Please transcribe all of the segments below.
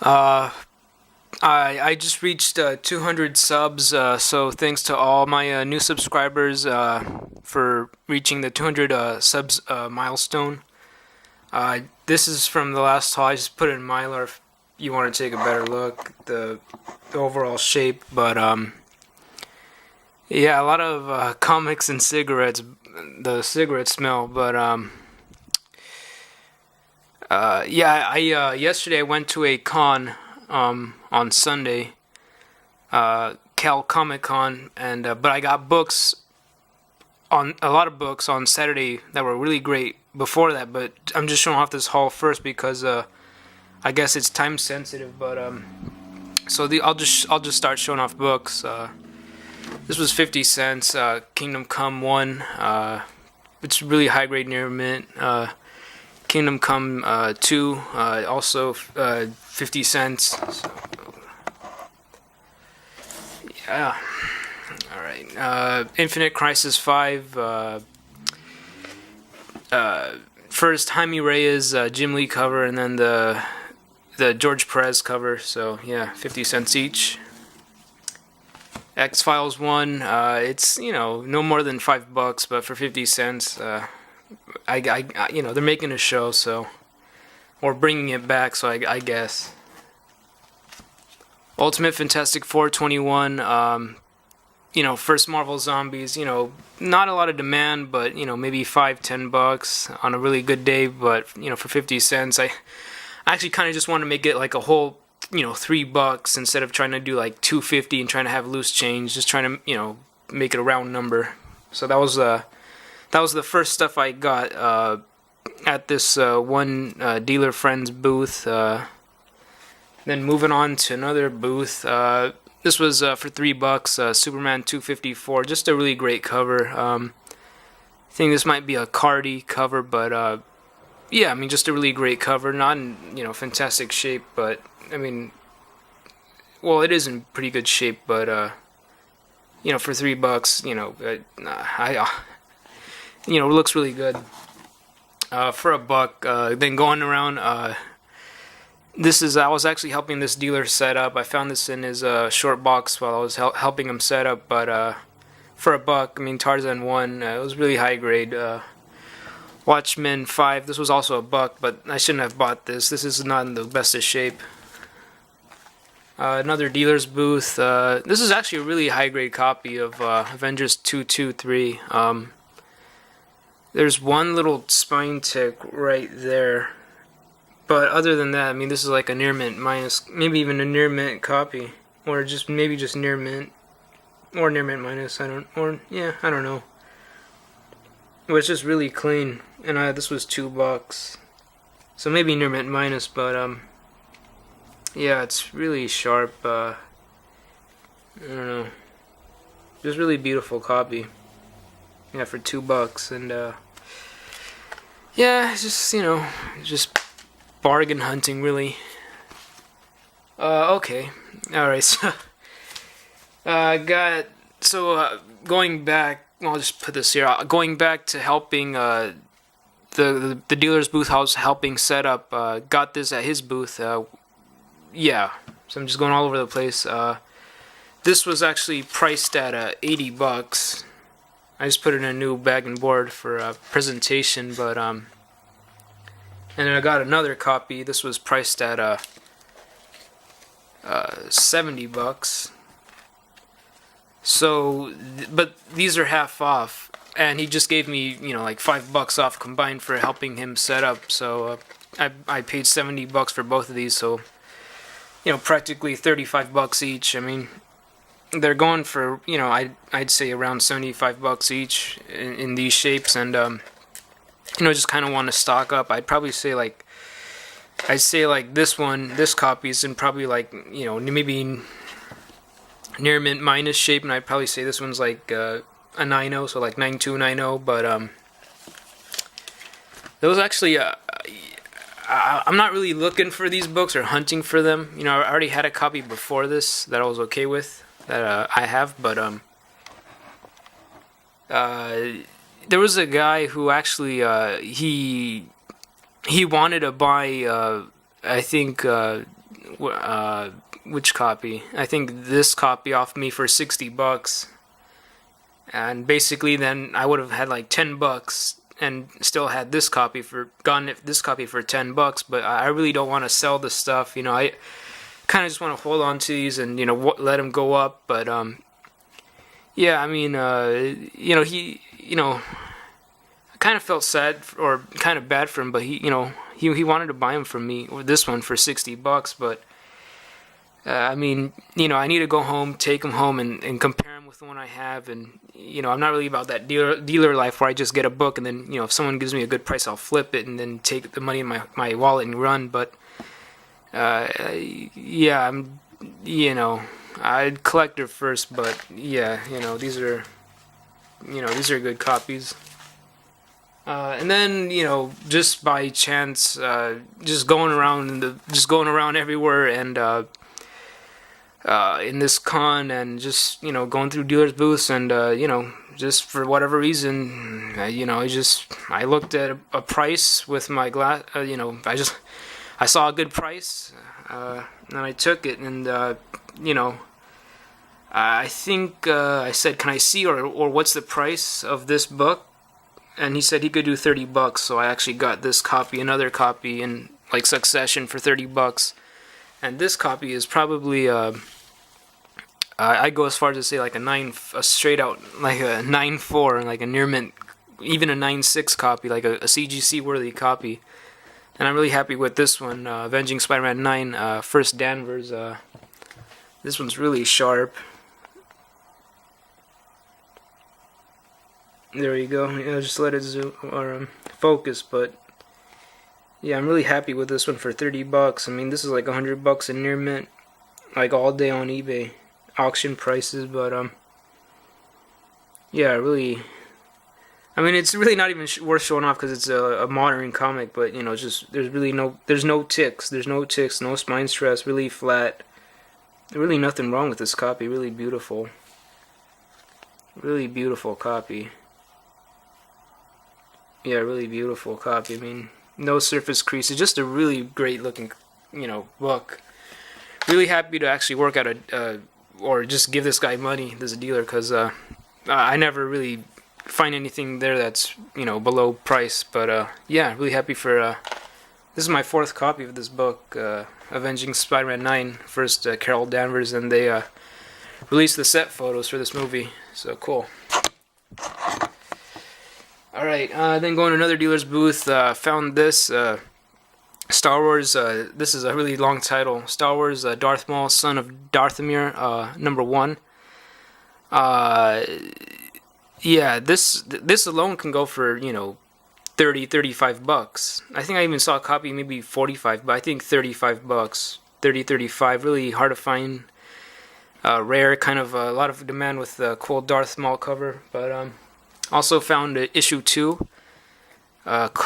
Uh, I just reached 200 subs, so thanks to all my new subscribers for reaching the 200 subs milestone. This is from the last haul. I just put it in Mylar if you want to take a better look, the overall shape. But yeah, a lot of comics and cigarettes, the cigarette smell. But yeah, I yesterday I went to a con on Sunday, Cal Comic Con, and but I got books on a lot of books on Saturday that were really great before that. But I'm just showing off this haul first because I guess it's time sensitive. But so I'll just start showing off books. This was 50 cents. Kingdom Come 1. It's really high grade near mint. Kingdom Come 2, also 50 cents. So, yeah. Alright. Infinite Crisis 5. First, Jaime Reyes, Jim Lee cover, and then the George Perez cover. So, yeah, 50 cents each. X-Files 1, it's, no more than $5, but for 50 cents, I they're making a show, so, or bringing it back, so I guess. Ultimate Fantastic Four 21, first Marvel Zombies, not a lot of demand, but, maybe $5-10 on a really good day, but, for 50 cents, I actually kind of just want to make it like a whole, $3 instead of trying to do like $2.50 and trying to have loose change, just trying to, make it a round number. So that was the first stuff I got at this one dealer friend's booth. Then moving on to another booth. This was for $3. Superman 254, just a really great cover. I think this might be a Cardi cover, but yeah, I mean, just a really great cover. Not in fantastic shape, but I mean, well, it is in pretty good shape, but for $3, it looks really good. For $1, then going around, I was actually helping this dealer set up. I found this in his short box while I was helping him set up, but for $1, I mean, Tarzan 1, it was really high grade. Watchmen 5, this was also $1, but I shouldn't have bought this. This is not in the best of shape. Another dealer's booth. This is actually a really high grade copy of Avengers 223. There's one little spine tick right there. But other than that, I mean, this is like a near mint minus, maybe even a near mint copy. Or just near mint. Or near mint minus, I don't know. It was just really clean. And this was $2. So maybe near mint minus, but yeah, it's really sharp. I don't know. Just really beautiful copy. Yeah, for $2, and yeah, it's just just bargain hunting, really. Okay, all right. So going back. I'll just put this here. Going back to helping the dealer's booth I was helping set up. Got this at his booth. Yeah, so I'm just going all over the place. This was actually priced at $80. I just put it in a new bag and board for presentation, but and then I got another copy. This was priced at $70. So, but these are half off, and he just gave me like $5 off combined for helping him set up. So I paid $70 for both of these. So practically $35 each. I mean, they're going for I'd say around $75 each in these shapes, and just kind of want to stock up. I'd say this copy is in probably like maybe near mint minus shape, and I'd probably say this one's like a 9.0, so like 9290. But those actually I'm not really looking for these books or hunting for them. I already had a copy before this that I was okay with, that I have, but there was a guy who actually he wanted to buy I think which copy? I think this copy off me for $60, and basically then I would have had like $10 and still had this copy for this copy for $10. But I really don't want to sell the stuff. I kind of just want to hold on to these and let them go up. But yeah, I mean, I kind of felt sad or kind of bad for him, but he wanted to buy them from me, or this one for $60. But I mean, I need to go home, take them home, and compare them with the one I have. And I'm not really about that dealer life where I just get a book and then if someone gives me a good price, I'll flip it and then take the money in my wallet and run. But yeah, I'd collector first, but yeah, these are good copies. And then just by chance, just going around everywhere and in this con, and just going through dealers' booths, and just for whatever reason, I looked at a price with my glass. I saw a good price, and I took it, and I think I said, "Can I see or what's the price of this book?" And he said he could do $30, so I actually got this copy, another copy in like succession for $30. And this copy is probably I go as far as to say like a straight out like a 9.4, like a near mint, even a 9.6 copy, like a CGC worthy copy. And I'm really happy with this one, Avenging Spider-Man 9, First Danvers. This one's really sharp. There you go. Just let it zoom or focus. But yeah, I'm really happy with this one for $30. I mean, this is like $100 in near mint, like all day on eBay, auction prices. But yeah, really. I mean, it's really not even worth showing off because it's a modern comic. But just there's no ticks, no spine stress, really flat. Really nothing wrong with this copy. Really beautiful copy. Yeah, really beautiful copy. I mean, no surface creases. Just a really great looking, book. Really happy to actually work out or just give this guy money, this dealer, because I never really find anything there that's below price. But yeah, really happy for. This is my 4th copy of this book, Avenging Spider-Man 9, first Carol Danvers, and they released the set photos for this movie. So cool. Alright, then going to another dealer's booth, found this, Star Wars, this is a really long title, Star Wars, Darth Maul, Son of Darthamir, #1. Yeah, this alone can go for, $30-$35. I think I even saw a copy, maybe 45, but I think $35, 30-35, really hard to find, rare, kind of a lot of demand with the cool Darth Maul cover, but, also found issue 2, Count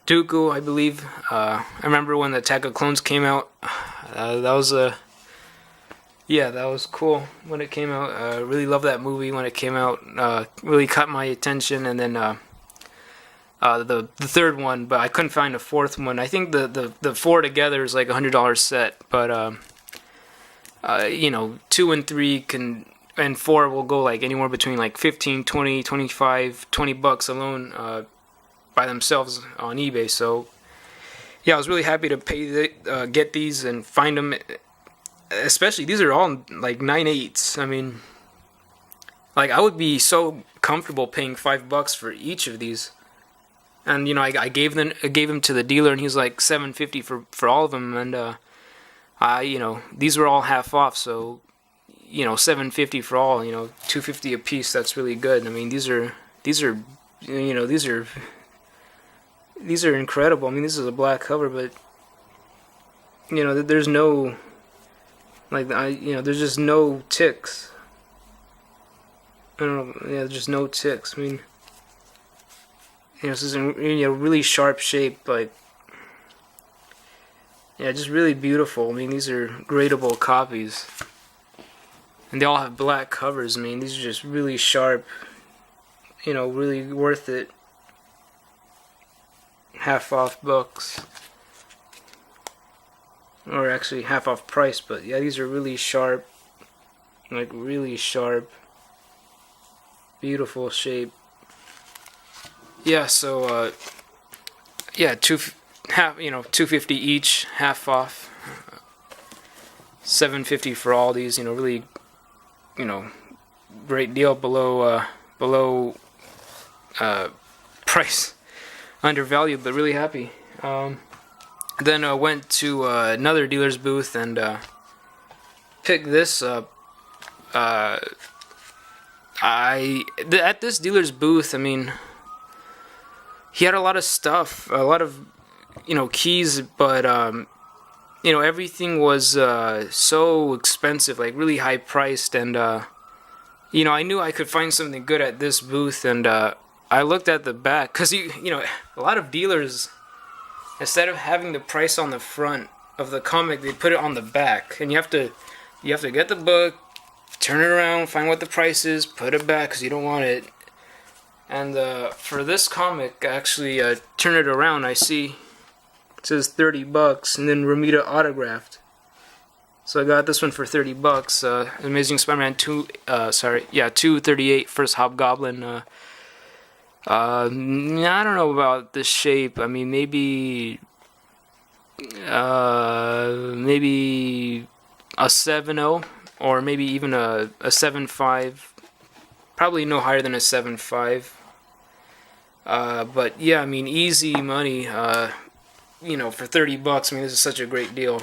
Dooku, I believe. I remember when the Attack of Clones came out. That was that was cool when it came out. Really loved that movie when it came out. Really caught my attention. And then the 3rd one, but I couldn't find a 4th one. I think the 4 together is like $100 set, but 2 and 3 and 4 will go like anywhere between like 15, 20, 25, $20 alone by themselves on eBay. So yeah, I was really happy to get these and find them. Especially these are all like 9/8. I mean, like I would be so comfortable paying $5 for each of these. And I gave them to the dealer, and he was like $7.50 for all of them. And these were all half off, so $7.50 for all, $2.50 a piece. That's really good. I mean, these are incredible. I mean, this is a black cover, but there's no there's just no ticks. I don't know. Yeah, there's just no ticks. I mean, this is really sharp shape, like. Yeah, just really beautiful. I mean, these are gradable copies. And they all have black covers. I mean, these are just really sharp. Really worth it. Half off books. or actually half off price. But yeah, these are really sharp, like really sharp, beautiful shape. Yeah, so yeah, $250 each, half off, $750 for all these. Really, great deal, below price, undervalued, but really happy. Then I went to another dealer's booth and picked this up. At this dealer's booth, I mean, he had a lot of stuff, a lot of keys, but everything was so expensive, like really high priced, and I knew I could find something good at this booth, and I looked at the back, because a lot of dealers, instead of having the price on the front of the comic, they put it on the back, and you have to get the book, turn it around, find what the price is, put it back, because you don't want it. And for this comic, I actually turn it around, I see it says $30, and then Romita autographed. So I got this one for $30. Amazing Spider-Man 238 First Hobgoblin. I don't know about the shape. I mean, maybe a 7.0, or maybe even a 7.5. Probably no higher than a 7.5. But yeah, I mean, easy money. For $30. I mean, this is such a great deal.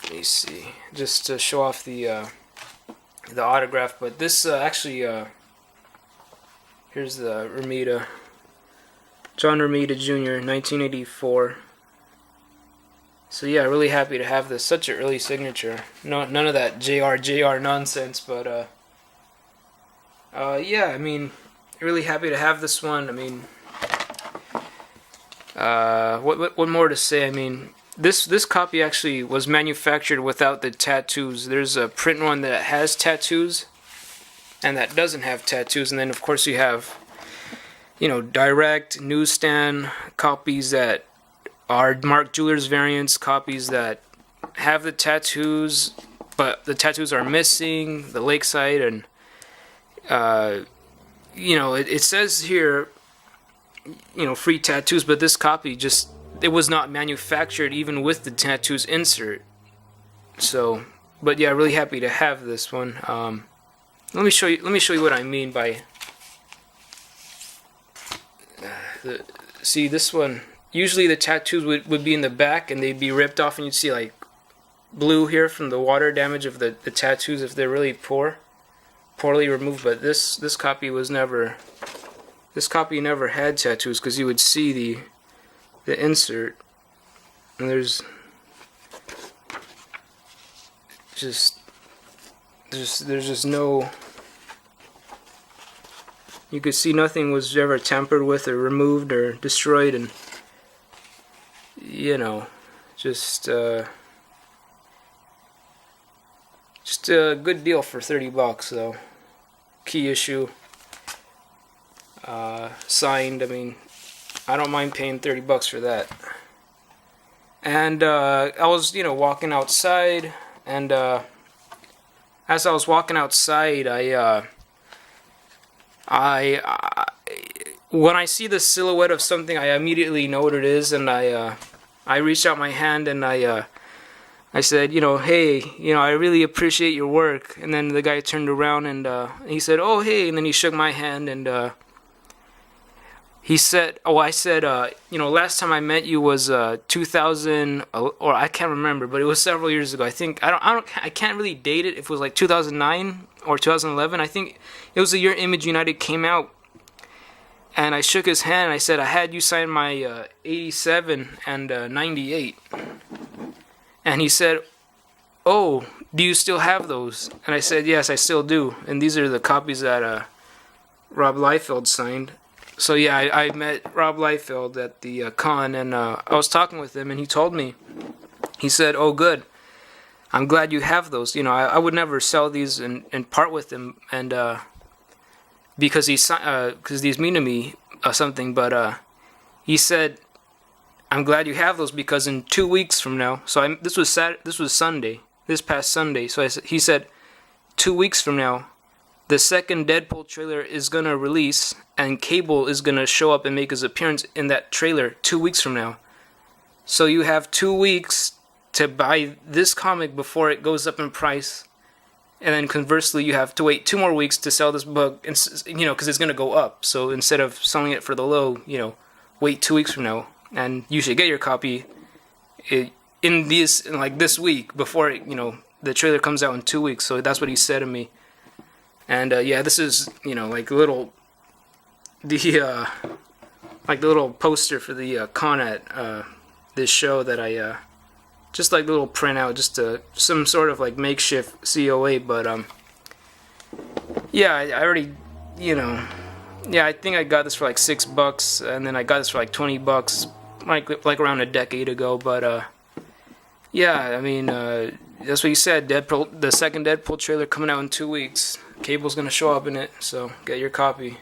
Let me see, just to show off the autograph. But this actually, here's the Romita, John Romita Jr., 1984. So yeah, really happy to have this. Such an early signature. No, none of that JR nonsense. But yeah, I mean, really happy to have this one. I mean, what more to say? I mean, this copy actually was manufactured without the tattoos. There's a print one that has tattoos, and that doesn't have tattoos. And then of course you have, direct newsstand copies that are Mark Jewelers variants, copies that have the tattoos, but the tattoos are missing, the Lakeside, and it says here, free tattoos, but this copy it was not manufactured even with the tattoos insert. So, but yeah, really happy to have this one. Let me show you what I mean by see this one. Usually the tattoos would be in the back and they'd be ripped off, and you'd see like blue here from the water damage of the tattoos if they're really poorly removed. But this copy never had tattoos, because you would see the insert, and there's just no, you could see nothing was ever tampered with or removed or destroyed, and just a good deal for $30 though. Key issue, signed. I mean, I don't mind paying $30 for that. And I was walking outside, and as I was walking outside, I when I see the silhouette of something, I immediately know what it is, and I reached out my hand, and I said, hey, I really appreciate your work. And then the guy turned around, and he said, oh, hey, and then he shook my hand, and he said, I said, last time I met you was 2000, or I can't remember, but it was several years ago. I think I can't really date it if it was like 2009 or 2011. I think it was the year Image United came out. And I shook his hand, and I said, I had you sign my 87 and 98. And he said, oh, do you still have those? And I said, yes, I still do. And these are the copies that Rob Liefeld signed. So yeah, I met Rob Liefeld at the con, and I was talking with him, and he told me, he said, oh, good, I'm glad you have those. I would never sell these and part with them, and because these mean to me something. But he said, I'm glad you have those, because in 2 weeks from now, this was Sunday, this past Sunday. So he said 2 weeks from now, the second Deadpool trailer is gonna release, and Cable is gonna show up and make his appearance in that trailer 2 weeks from now. So you have 2 weeks to buy this comic before it goes up in price, and then conversely, you have to wait 2 more weeks to sell this book, and because it's gonna go up. So instead of selling it for the low, wait 2 weeks from now, and you should get your copy in this week before the trailer comes out in 2 weeks. So that's what he said to me. And yeah, this is the little poster for the con at this show that I just like the little printout, just some sort of like makeshift COA. But yeah, I already I think I got this for like $6, and then I got this for like $20 like around a decade ago. But yeah, I mean that's what he said. Deadpool, the second Deadpool trailer coming out in 2 weeks. Cable's gonna show up in it, so get your copy.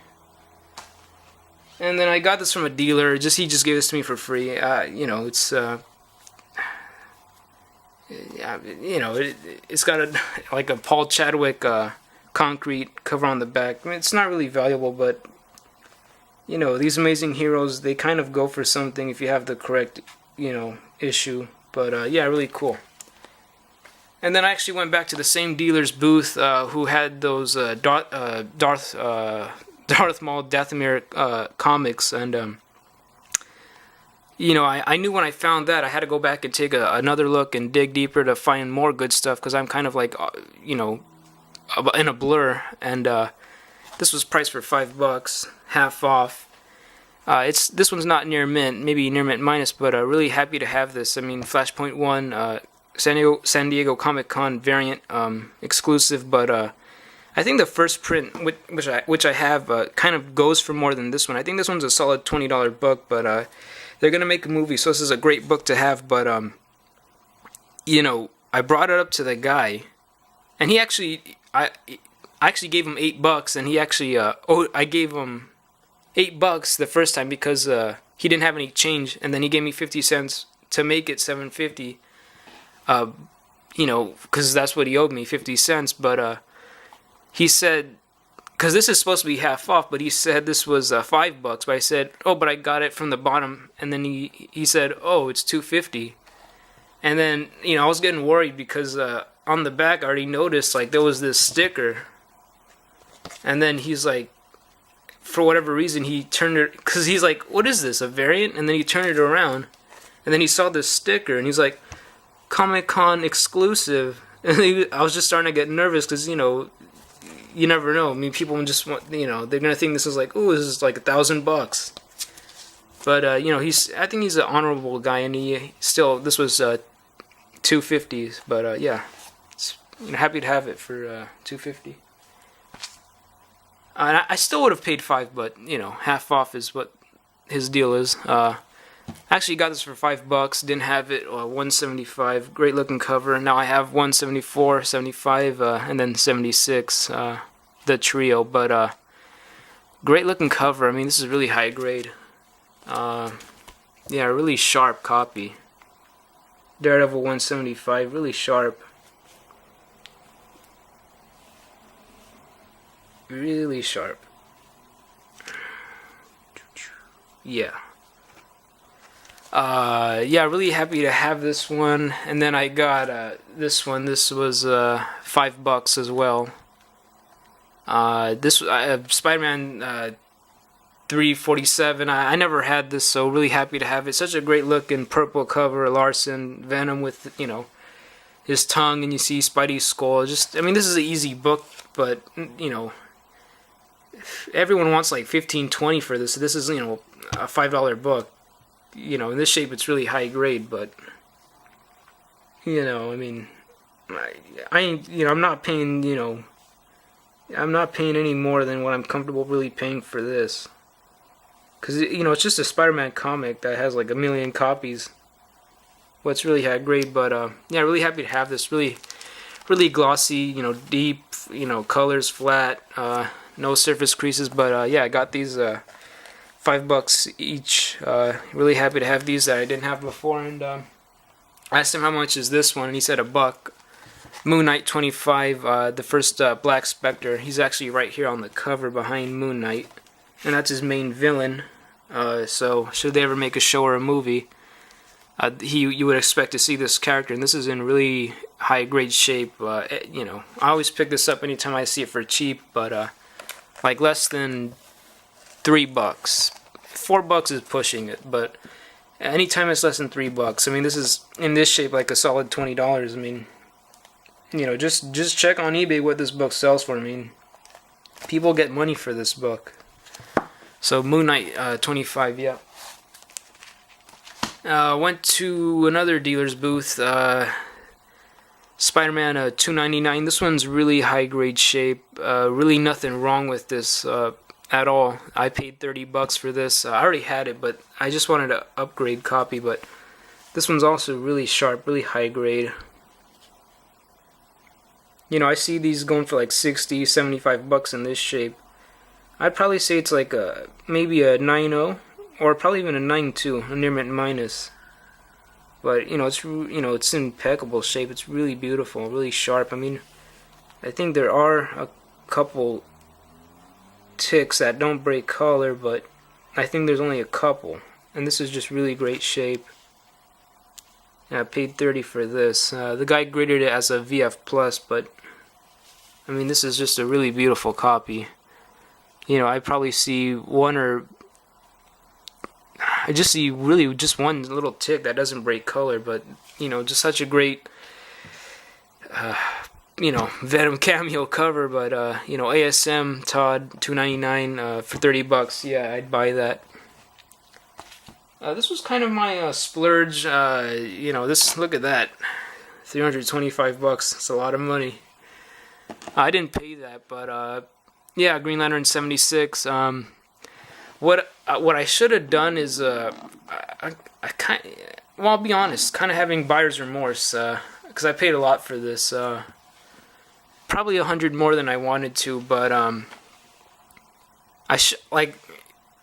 And then I got this from a dealer. He just gave this to me for free. It's it's got a Paul Chadwick concrete cover on the back. I mean, it's not really valuable, but these amazing heroes, they kind of go for something if you have the correct issue. But yeah, really cool. And then I actually went back to the same dealer's booth who had those Darth Maul Dathomir comics, and I knew when I found that I had to go back and take another look and dig deeper to find more good stuff, because I'm kind of like in a blur. And this was priced for $5, half off. This one's not near mint, maybe near mint minus, but really happy to have this. I mean, Flashpoint 1. San Diego Comic Con variant exclusive, but I think the first print, which I have, kind of goes for more than this one. I think this one's a solid $20 book, but they're gonna make a movie, so this is a great book to have. But I brought it up to the guy, and I actually gave him $8, and he actually I gave him $8 the first time because he didn't have any change, and then he gave me 50 cents to make it $7.50. Because that's what he owed me, 50 cents. But he said, because this is supposed to be half off, but he said this was $5. But I said, oh, but I got it from the bottom. And then he said, oh, it's $2.50. And then I was getting worried because on the back I already noticed like there was this sticker. And then he's like, for whatever reason, he turned it, because he's like, what is this, a variant? And then he turned it around, and then he saw this sticker, and he's like, Comic-Con exclusive. And I was just starting to get nervous, because you never know. I mean, people just want, they're gonna think this is like, ooh, this is like $1,000. But I think he's an honorable guy, and this was $2.50. But yeah, happy to have it for $2.50. I still would have paid $5, but half off is what his deal is. Actually got this for $5. Didn't have it. $175. Great looking cover. Now I have $174, $75, and then $76. The trio. But great looking cover. I mean, this is really high grade. Yeah, really sharp copy. Daredevil 175. Really sharp. Really sharp. Yeah. Yeah, really happy to have this one. And then I got this one. This was $5 as well. This Spider-Man 347. I never had this, so really happy to have it. Such a great looking purple cover. Larson, Venom with his tongue, and you see Spidey's skull. Just, I mean, this is an easy book, but everyone wants like $15-$20 for this. So this is a $5 book. In this shape it's really high grade, but I mean, I'm not paying I'm not paying any more than what I'm comfortable really paying for this, because it's just a Spider-Man comic that has like 1 million copies. Well, it's really high grade, but yeah, really happy to have this. Really glossy, deep, colors, flat, no surface creases. But yeah, I got these $5 each. Really happy to have these that I didn't have before. And I asked him how much is this one, and he said $1. Moon Knight 25, the first Black Spectre. He's actually right here on the cover behind Moon Knight, and that's his main villain. So should they ever make a show or a movie, you would expect to see this character, and this is in really high grade shape. You know, I always pick this up anytime I see it for cheap, but like less than $3. $4 is pushing it, but anytime it's less than $3, I mean, this is in this shape like a solid $20. I mean, you know, just check on eBay what this book sells for. I mean, people get money for this book. So Moon Knight 25, yeah. Went to another dealer's booth. Spider-Man $2.99. This one's really high grade shape. Really nothing wrong with this at all. I paid $30 for this. I already had it, but I just wanted an upgrade copy. But this one's also really sharp, really high grade. You know, I see these going for like $60, $75 in this shape. I'd probably say it's like maybe a 9.0 or probably even a 9.2, a near mint minus. But it's it's in impeccable shape. It's really beautiful, really sharp. I mean, I think there are a couple ticks that don't break color, but I think there's only a couple. And this is just really great shape. And I paid $30 for this. The guy graded it as a VF plus, but I mean, this is just a really beautiful copy. You know, I probably see I just see really just one little tick that doesn't break color, but just such a great Venom cameo cover. But ASM Todd $2.99 for $30. Yeah, I'd buy that. This was kind of my splurge. This, look at that, $325. It's a lot of money. I didn't pay that, but yeah, Green Lantern 76. What I should have done is I'll be honest, kind of having buyer's remorse, because I paid a lot for this, probably $100 more than I wanted to, but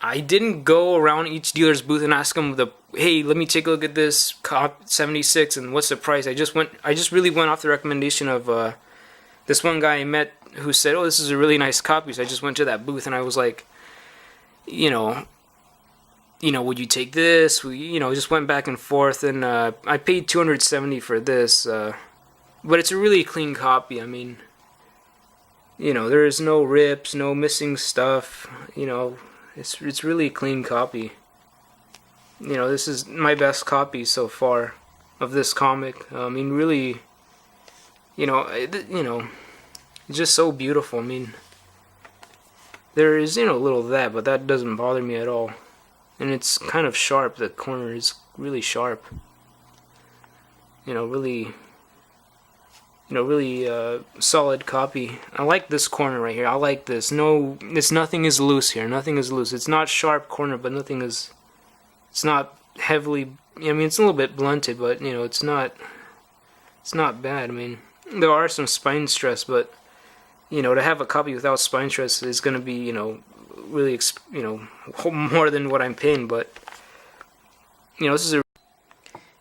I didn't go around each dealer's booth and ask them hey, let me take a look at this cop 76 and what's the price. I just really went off the recommendation of this one guy I met who said, oh, this is a really nice copy. So I just went to that booth and I was like, would you take this? Just went back and forth, and I paid $270 for this. But it's a really clean copy. I mean, there is no rips, no missing stuff. It's really a clean copy. This is my best copy so far of this comic. I mean, really, it's just so beautiful. I mean, there is, a little of that, but that doesn't bother me at all. And it's kind of sharp. The corner is really sharp. Really solid copy. I like this corner right here. I like this. Nothing is loose here. Nothing is loose. It's not sharp corner, but nothing is. It's not heavily. I mean, it's a little bit blunted, but it's not bad. I mean, there are some spine stress, but to have a copy without spine stress is going to be, really, more than what I'm paying. But, this is a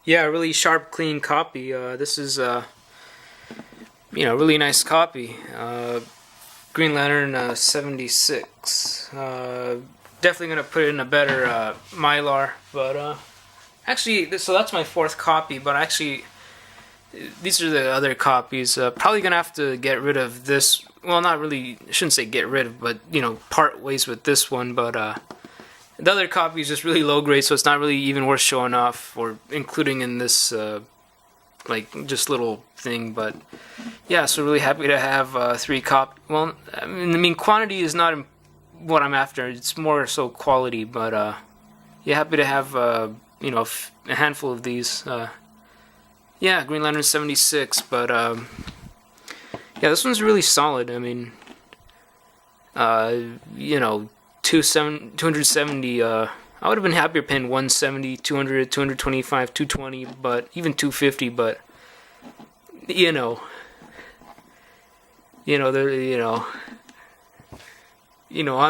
really sharp, clean copy. This is, really nice copy. Green Lantern 76. Definitely going to put it in a better Mylar. But, actually, so that's my fourth copy. But actually, these are the other copies. Probably going to have to get rid of this. Well, not really, I shouldn't say get rid of, but, part ways with this one. But the other copy is just really low grade, so it's not really even worth showing off or including in this, just little thing. But, yeah, so really happy to have 3 copies. Well, I mean, quantity is not what I'm after. It's more so quality. But, yeah, happy to have, a handful of these. Yeah, Green Lantern 76, but, yeah, this one's really solid. I mean, 270, I would have been happier paying 170, 200, 225, 220, but even 250, but, on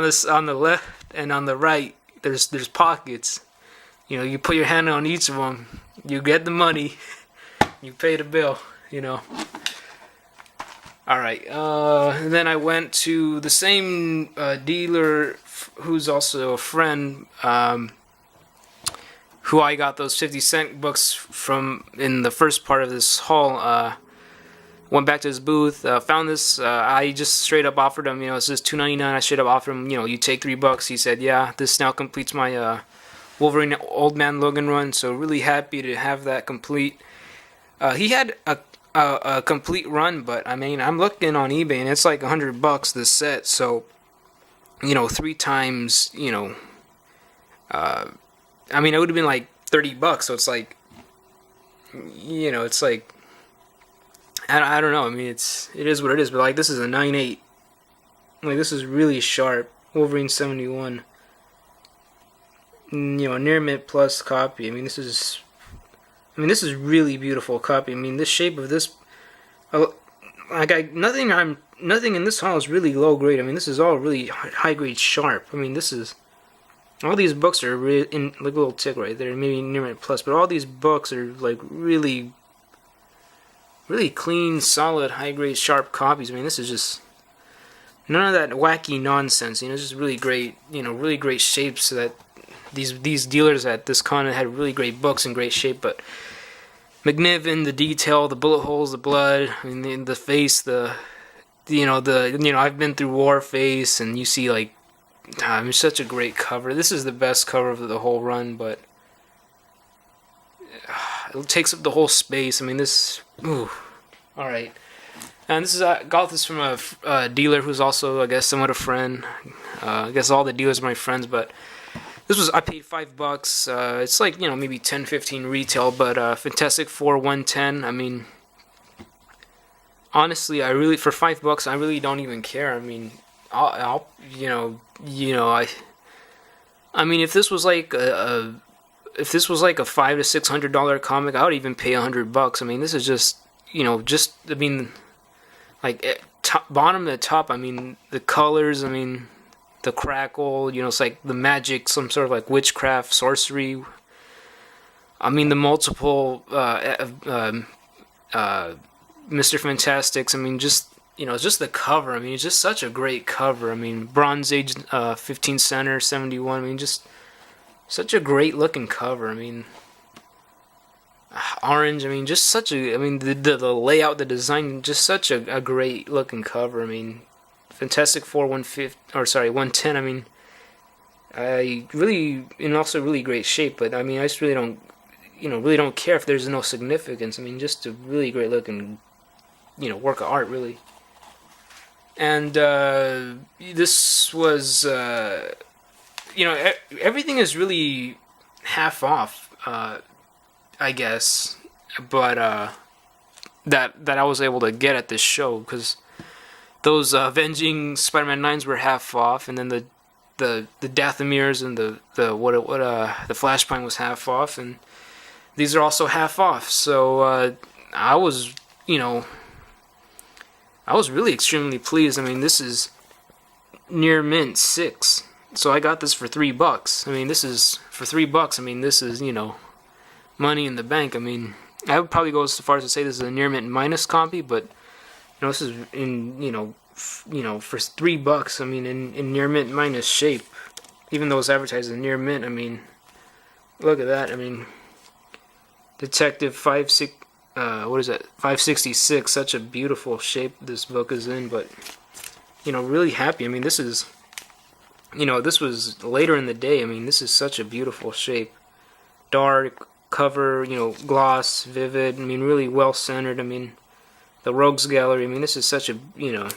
this, on the left and on the right, there's pockets. You know, you put your hand on each of them, you get the money, you pay the bill. You know. All right. And then I went to the same dealer who's also a friend. Who I got those 50-cent books from in the first part of this haul. Went back to his booth, found this. I just straight up offered him, you know, it says $2.99. I straight up offered him, you know, you take $3. He said, yeah, this now completes my Wolverine Old Man Logan run. So really happy to have that complete. He had a complete run, but I mean, I'm looking on eBay and it's like $100 this set. So, you know, 3 times, you know, I mean, it would have been like $30. So it's like, you know, it's like. I don't know. I mean, it is what it is. But like, this is a 9.8. Like, this is really sharp. Wolverine 71. You know, near mint plus copy. I mean, this is really beautiful copy. I mean, this shape of this, like, nothing in this haul is really low grade. I mean, this is all really high grade sharp. I mean, this is all these books are really in like a little tick right there, maybe near mint plus, but all these books are like really clean, solid, high-grade, sharp copies. I mean, this is just none of that wacky nonsense. You know, it's just really great. You know, really great shapes. So that these dealers at this con had really great books in great shape. But McNiven, the detail, the bullet holes, the blood, I mean, the face, I've been through War Face, and you see like, I mean, such a great cover. This is the best cover of the whole run, but it takes up the whole space. I mean, this. Ooh. All right. And this is I got this from a dealer who's also, I guess, somewhat a friend. I guess all the dealers are my friends, but I paid $5. It's like, you know, maybe 10, 15 retail, but Fantastic Four 110. I mean, honestly, for $5, I really don't even care. I mean, I'll I mean, if this was like a $500 to $600 comic, I would even pay $100. I mean, this is just, you know, I mean, like bottom to top. I mean, the colors. I mean, the crackle. You know, it's like the magic, some sort of like witchcraft, sorcery. I mean, the multiple Mr. Fantastics. I mean, just, you know, just the cover. I mean, it's just such a great cover. I mean, Bronze Age 15 center 71. I mean, just such a great looking cover. I mean, orange. I mean, just such a. I mean, the layout, the design, just such a great looking cover. I mean, Fantastic Four 110. I mean, and also really great shape. But I mean, I just really don't care if there's no significance. I mean, just a really great looking, you know, work of art, really. And this was. You know, everything is really half off, I guess, but that I was able to get at this show, because those Avenging Spider-Man 9s were half off, and then the Dathomires and the Flashpoint was half off, and these are also half off. So I was really extremely pleased. I mean, this is near mint 6. So I got this for $3. I mean, this is for $3. I mean, this is, you know, money in the bank. I mean, I would probably go so far as to say this is a near mint minus copy, but you know, this is in for $3. I mean, in near mint minus shape, even though it's advertised as near mint. I mean, look at that. I mean, Detective 566. Such a beautiful shape this book is in, but you know, really happy. I mean, this is. You know, this was later in the day. I mean, this is such a beautiful shape. Dark cover, you know, gloss, vivid. I mean, really well centered. I mean, the Rogues Gallery. I mean, this is such a, you know,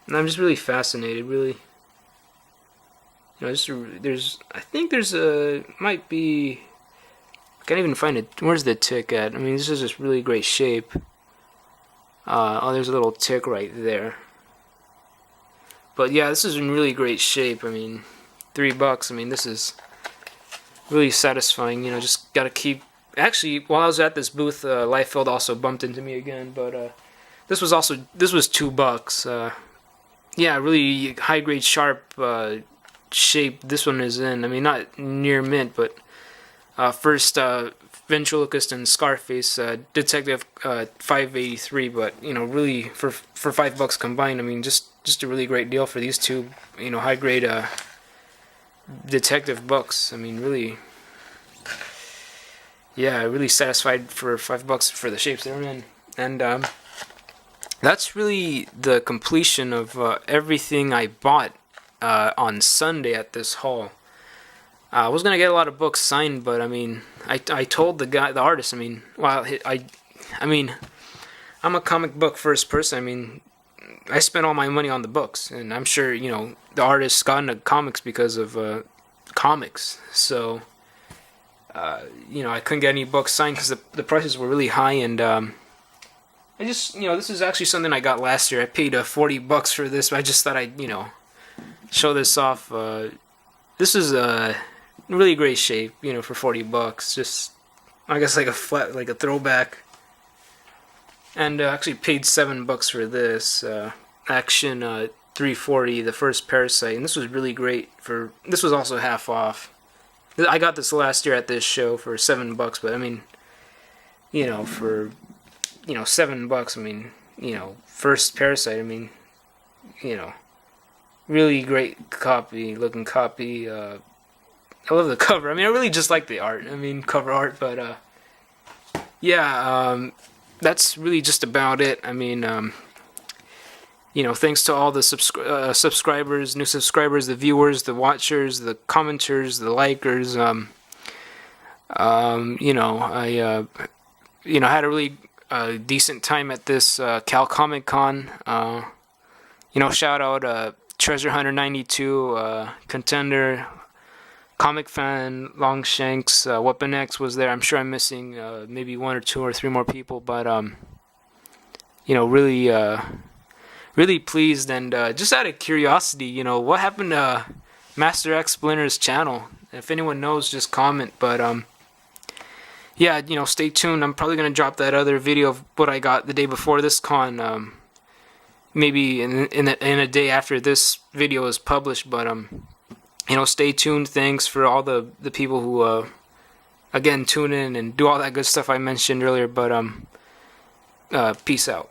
and I'm just really fascinated, really. You know, I think might be, I can't even find it. Where's the tick at? I mean, this is just really great shape. There's a little tick right there. But yeah, this is in really great shape. I mean, $3. I mean, this is really satisfying. You know, just gotta keep. Actually, while I was at this booth, Liefeld also bumped into me again. But this was $2. Yeah, really high grade, sharp. shape this one is in. I mean, not near mint, but first ventriloquist and Scarface, Detective 583. But really for $5 combined, I mean, just a really great deal for these two, high grade detective books. I mean, really, yeah, really satisfied for $5 for the shapes they're in. And that's really the completion of everything I bought on Sunday at this haul. I was gonna get a lot of books signed, but I mean, I told the artist. I mean, well, I mean, I'm a comic book first person. I mean, I spent all my money on the books, and I'm sure the artist got into comics because of comics. So, I couldn't get any books signed because the prices were really high, and I just this is actually something I got last year. I paid $40 for this, but I just thought I'd show this off. This is a really great shape, for $40. Just, I guess, like a throwback. And actually paid $7 for this Action 340, the first Parasite, and this was really great. This was also half off. I got this last year at this show for $7, but I mean, for $7, I mean, first Parasite, I mean, really great looking copy. I love the cover. I mean, I really just like the art. I mean, cover art, but yeah, that's really just about it. I mean, thanks to all the subscribers, new subscribers, the viewers, the watchers, the commenters, the likers. I had a really decent time at this Cal Comic Con. Shout out Treasure Hunter 92, Contender, Comic Fan, Longshanks, Weapon X was there. I'm sure I'm missing maybe one or two or three more people, but really pleased. And just out of curiosity, what happened to Master X Splinter's channel? If anyone knows, just comment. But yeah, stay tuned. I'm probably gonna drop that other video of what I got the day before this con. Maybe in a day after this video is published. But stay tuned. Thanks for all the people who again tune in and do all that good stuff I mentioned earlier. But peace out.